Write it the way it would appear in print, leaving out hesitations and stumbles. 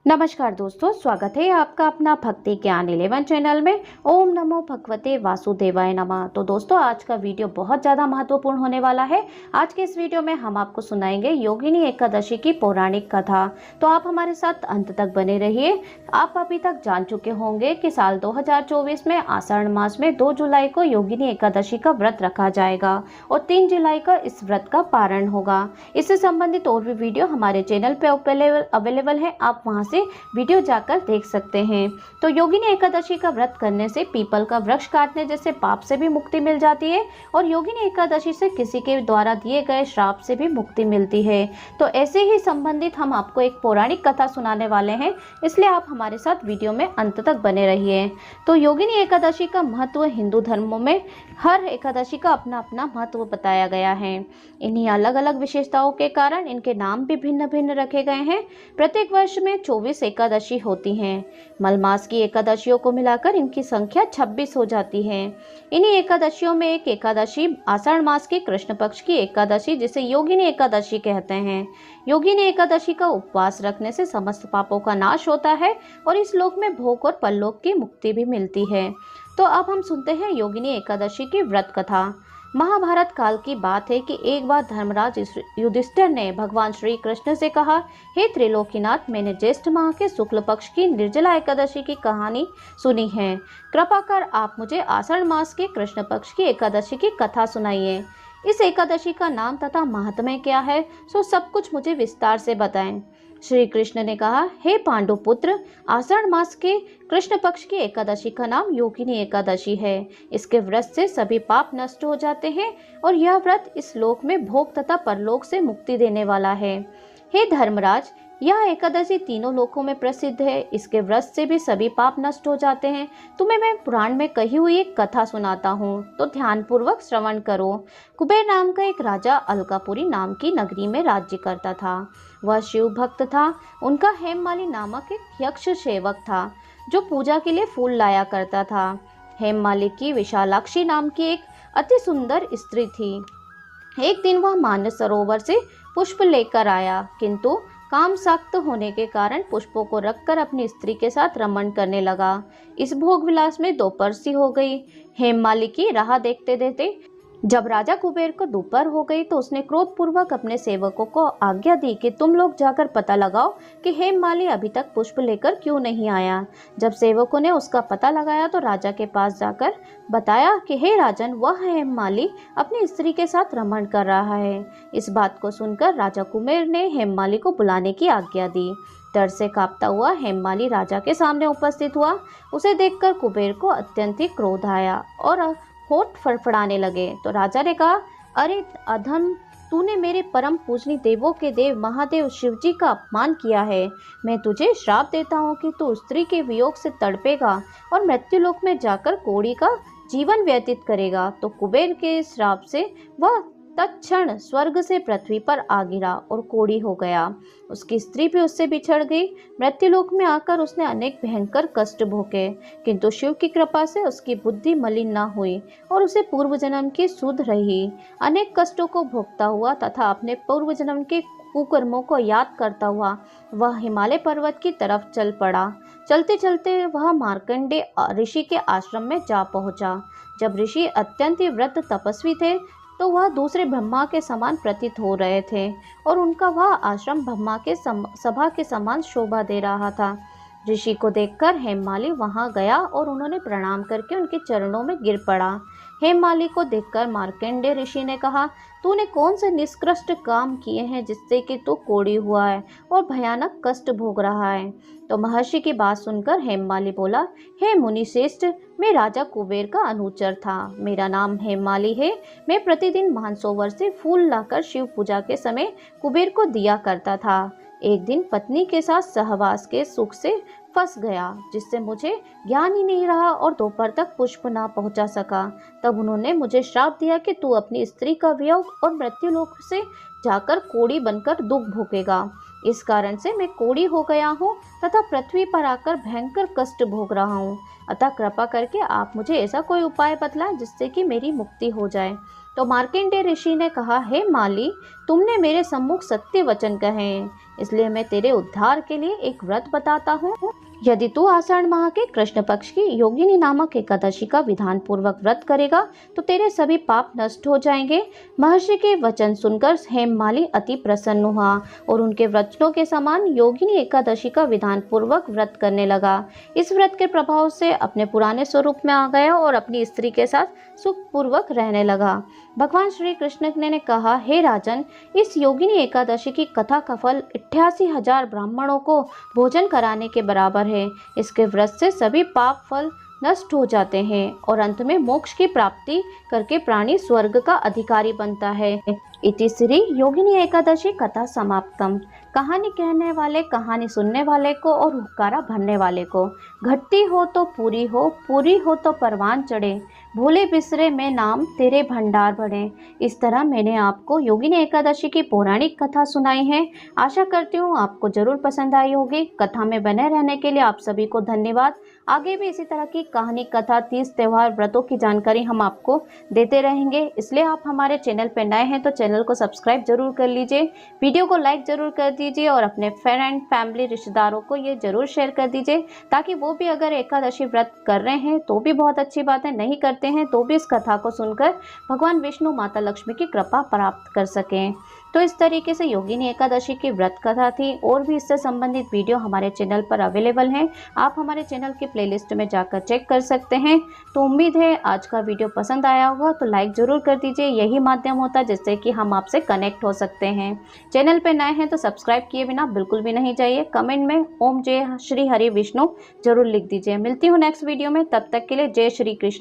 नमस्कार दोस्तों, स्वागत है आपका अपना भक्ति ज्ञान 11 चैनल में। ओम नमो भगवते वासुदेवाय नमः। तो दोस्तों, आज का वीडियो बहुत ज़्यादा महत्वपूर्ण होने वाला है। आज के इस वीडियो में हम आपको सुनाएंगे योगिनी एकादशी की पौराणिक कथा। तो आप हमारे साथ अंत तक बने रहिए। आप अभी तक जान चुके होंगे कि साल 2024 में आषाढ़ मास में 2 जुलाई को योगिनी एकादशी का व्रत रखा जाएगा और 3 जुलाई का इस व्रत का पारण होगा। इससे संबंधित और भी वीडियो हमारे चैनल पे अवेलेबल है, आप वहाँ से वीडियो जाकर देख सकते हैं। तो योगिनी एकादशी का व्रत करने से पीपल का वृक्ष काटने जैसे पाप से भी मुक्ति मिल जाती है और योगिनी एकादशी से किसी के द्वारा दिए गए श्राप से भी मुक्ति मिलती है। तो ऐसे ही संबंधित हम आपको एक पौराणिक कथा सुनाने वाले हैं, इसलिए आप हमारे साथ वीडियो में अंत तक बने रहिए। तो योगिनी एकादशी का महत्व हिंदू धर्मों में हर एकादशी का अपना अपना महत्व बताया गया है। इन्हीं अलग अलग विशेषताओं के कारण इनके नाम भी भिन्न भिन्न रखे गए हैं। प्रत्येक वर्ष में 24 एकादशी होती हैं। मलमास की एकादशियों को मिलाकर इनकी संख्या 26 हो जाती है। इन्हीं एकादशियों में एक एकादशी आषाढ़ मास की कृष्ण पक्ष की एकादशी, जिसे योगिनी एकादशी कहते हैं। योगिनी एकादशी का उपवास रखने से समस्त पापों का नाश होता है और इस लोक में भोग और परलोक की मुक्ति भी मिलती है। तो अब हम सुनते हैं योगिनी एकादशी की व्रत कथा। महाभारत काल की बात है कि एक बार धर्मराज युधिष्ठिर ने भगवान श्री कृष्ण से कहा, हे त्रिलोकीनाथ, मैंने ज्येष्ठ माह के शुक्ल पक्ष की निर्जला एकादशी की कहानी सुनी है। कृपा कर आप मुझे आषाढ़ मास के कृष्ण पक्ष की एकादशी की कथा सुनाइए। इस एकादशी का नाम तथा महात्म्य क्या है, सो सब कुछ मुझे विस्तार से बताएं। श्री कृष्ण ने कहा, हे पांडु पुत्र, आषाढ़ मास के कृष्ण पक्ष की एकादशी का नाम योगिनी एकादशी है। इसके व्रत से सभी पाप नष्ट हो जाते हैं और यह व्रत इस लोक में भोग तथा परलोक से मुक्ति देने वाला है। हे धर्मराज, यह एकादशी तीनों लोकों में प्रसिद्ध है। इसके व्रत से भी सभी पाप नष्ट हो जाते हैं। तुम्हें मैं पुराण में कही हुई एक कथा सुनाता हूँ, तो ध्यान पूर्वक श्रवण करो। कुबेर नाम का एक राजा अलकापुरी नाम की नगरी में राज्य करता था। वह शिव भक्त था। उनका हेममाली नामक एक यक्ष सेवक था जो पूजा के लिए फूल लाया करता था। हेममाली की विशालाक्षी नाम की एक अति सुंदर स्त्री थी। एक दिन वह मानस सरोवर से पुष्प लेकर आया, किंतु काम सख्त होने के कारण पुष्पों को रखकर अपनी स्त्री के साथ रमण करने लगा। इस भोग विलास में दोपहर सी हो गई। हेममाली की राह देखते देखते जब राजा कुबेर को दोपहर हो गई तो उसने क्रोधपूर्वक अपने सेवकों को आज्ञा दी कि तुम लोग जाकर पता लगाओ कि हेममाली अभी तक पुष्प लेकर क्यों नहीं आया। जब सेवकों ने उसका पता लगाया तो राजा के पास जाकर बताया कि हे राजन, वह हेममाली अपनी स्त्री के साथ रमण कर रहा है। इस बात को सुनकर राजा कुबेर ने हेममाली को बुलाने की आज्ञा दी। डर से कांपता हुआ हेममाली राजा के सामने उपस्थित हुआ। उसे देखकर कुबेर को अत्यंत ही क्रोध आया और होठ फड़फड़ाने लगे। तो राजा ने कहा, अरे अधम, तूने मेरे परम पूजनीय देवों के देव महादेव शिव जी का अपमान किया है। मैं तुझे श्राप देता हूँ कि तू स्त्री के वियोग से तड़पेगा और मृत्युलोक में जाकर कोढ़ी का जीवन व्यतीत करेगा। तो कुबेर के श्राप से वह तत्क्षण स्वर्ग से पृथ्वी पर आ गिरा और कोढ़ी हो गया। उसकी स्त्री भी उससे बिछड़ गई। मृत्युलोक में आकर उसने अनेक भयंकर कष्ट भोगे, किंतु शिव की कृपा से उसकी बुद्धि मलिन न हुई और उसे पूर्व जन्म की सुध रही। अनेक कष्टों को भोगता हुआ तथा अपने पूर्व जन्म के कुकर्मों को याद करता हुआ वह हिमालय पर्वत की तरफ चल पड़ा। चलते चलते वह मार्कंडेय ऋषि के आश्रम में जा पहुंचा। जब ऋषि अत्यंत व्रत तपस्वी थे तो वह दूसरे ब्रह्मा के समान प्रतीत हो रहे थे और उनका वह आश्रम ब्रह्मा के सभा के समान शोभा दे रहा था। ऋषि को देखकर हेममाली वहां गया और उन्होंने प्रणाम करके उनके चरणों में गिर पड़ा। हेममाली को देखकर मार्कंडेय ऋषि ने कहा, तूने कौन से निष्कृष्ट काम किए हैं जिससे कि तू कोढ़ी हुआ है और भयानक कष्ट भोग रहा है। तो महर्षि की बात सुनकर हेममाली बोला, हे मुनि श्रेष्ठ, मैं राजा कुबेर का अनुचर था। मेरा नाम हेममाली है। मैं प्रतिदिन मानसरोवर से फूल लाकर शिव पूजा के समय कुबेर को दिया करता था। एक दिन पत्नी के साथ सहवास के सुख से फंस गया, जिससे मुझे ज्ञान ही नहीं रहा और दोपहर तक पुष्प ना पहुंचा सका। तब उन्होंने मुझे श्राप दिया कि तू अपनी स्त्री का वियोग और मृत्युलोक से जाकर कोढ़ी बनकर दुख भोगेगा। इस कारण से मैं कोढ़ी हो गया हूँ तथा पृथ्वी पर आकर भयंकर कष्ट भोग रहा हूँ। अतः कृपा करके आप मुझे ऐसा कोई उपाय बतलाएं जिससे कि मेरी मुक्ति हो जाए। तो मार्कंडेय ऋषि ने कहा, हे माली, तुमने मेरे सम्मुख सत्य वचन कहे हैं, इसलिए मैं तेरे उद्धार के लिए एक व्रत बताता हूँ। यदि तू आषाढ़ माह के कृष्ण पक्ष की योगिनी नामक एकादशी का विधान पूर्वक व्रत करेगा तो तेरे सभी पाप नष्ट हो जाएंगे। महर्षि के वचन सुनकर हेममाली अति प्रसन्न हुआ और उनके वचनों के समान योगिनी एकादशी का विधान पूर्वक व्रत करने लगा। इस व्रत के प्रभाव से अपने पुराने स्वरूप में आ गया और अपनी स्त्री के साथ सुखपूर्वक रहने लगा। भगवान श्री कृष्ण ने कहा, हे राजन, इस योगिनी एकादशी की कथा का फल 88,000 ब्राह्मणों को भोजन कराने के बराबर है। इसके व्रत से सभी पाप फल नष्ट हो जाते हैं और अंत में मोक्ष की प्राप्ति करके प्राणी स्वर्ग का अधिकारी बनता है। इति श्री योगिनी एकादशी कथा समाप्तम। कहानी कहने वाले, कहानी सुनने वाले को और हुक्कारा भरने वाले को, घटती हो तो पूरी हो, पूरी हो तो परवान चढ़े, भूले बिसरे में नाम तेरे भंडार बढ़े। इस तरह मैंने आपको योगिनी एकादशी की पौराणिक कथा सुनाई है। आशा करती हूँ आपको जरूर पसंद आई होगी। कथा में बने रहने के लिए आप सभी को धन्यवाद। आगे भी इसी तरह की कहानी, कथा, तीज, त्योहार, व्रतों की जानकारी हम आपको देते रहेंगे। इसलिए आप हमारे चैनल पर नए हैं तो चैनल को सब्सक्राइब जरूर कर लीजिए, वीडियो को लाइक जरूर कर दीजिए और अपने फ्रेंड, फैमिली, रिश्तेदारों को ये जरूर शेयर कर दीजिए ताकि वो भी अगर एकादशी व्रत कर रहे हैं तो भी बहुत अच्छी बात है, नहीं करते हैं तो भी इस कथा को सुनकर भगवान विष्णु, माता लक्ष्मी की कृपा प्राप्त कर सकें। तो इस तरीके से योगिनी एकादशी की व्रत कथा थी। और भी इससे संबंधित वीडियो हमारे चैनल पर अवेलेबल हैं, आप हमारे चैनल की प्लेलिस्ट में जाकर चेक कर सकते हैं। तो उम्मीद है आज का वीडियो पसंद आया होगा, तो लाइक ज़रूर कर दीजिए। यही माध्यम होता है जिससे कि हम आपसे कनेक्ट हो सकते हैं। चैनल पर नए हैं तो सब्सक्राइब किए बिना बिल्कुल भी नहीं जाइए। कमेंट में ओम जय श्री हरि विष्णु जरूर लिख दीजिए। मिलती हूँ नेक्स्ट वीडियो में, तब तक के लिए जय श्री कृष्ण।